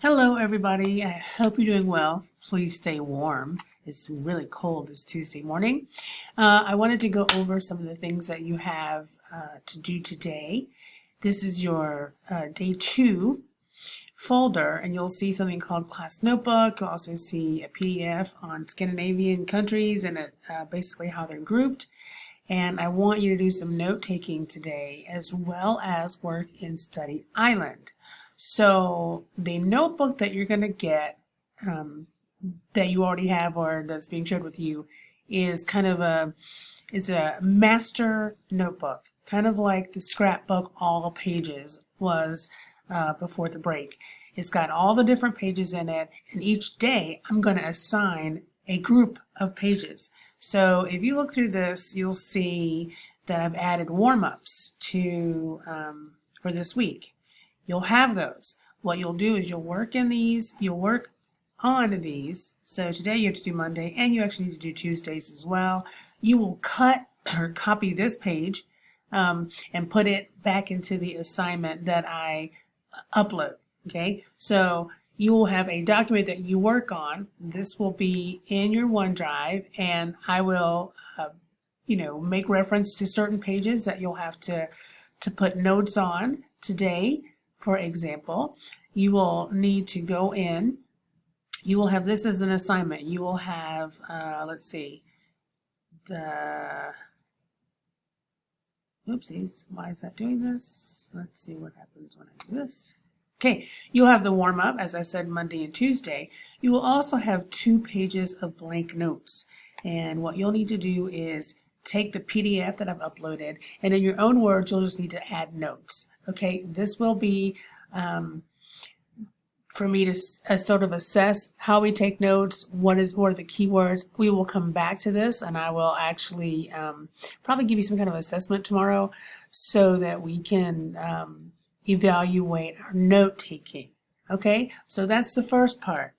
Hello, everybody. I hope you're doing well. Please stay warm. It's really cold this Tuesday morning. I wanted to go over some of the things that you have to do today. This is your day 2 folder, and you'll see something called Class Notebook. You'll also see a PDF on Scandinavian countries and basically how they're grouped. And I want you to do some note-taking today as well as work in Study Island. So the notebook that you're going to get that you already have or that's being shared with you is kind of it's a master notebook, kind of like the scrapbook all pages was before the break. It's got all the different pages in it, and each day I'm going to assign a group of pages. So if you look through this, you'll see that I've added warm-ups to for this week. You'll have those. What you'll do is you'll work in these, you'll work on these. So today you have to do Monday, and you actually need to do Tuesdays as well. You will cut or copy this page and put it back into the assignment that I upload. Okay, so you will have a document that you work on. This will be in your OneDrive, and I will, make reference to certain pages that you'll have to put notes on today. For example, you will need to go in. You will have this as an assignment. You will have, let's see, oopsies, why is that doing this? Let's see what happens when I do this. Okay, you'll have the warm-up, as I said, Monday and Tuesday. You will also have 2 pages of blank notes. And what you'll need to do is take the PDF that I've uploaded, and in your own words, you'll just need to add notes. Okay, this will be for me to sort of assess how we take notes, what are the keywords. We will come back to this, and I will actually probably give you some kind of assessment tomorrow so that we can evaluate our note taking. Okay, so that's the first part.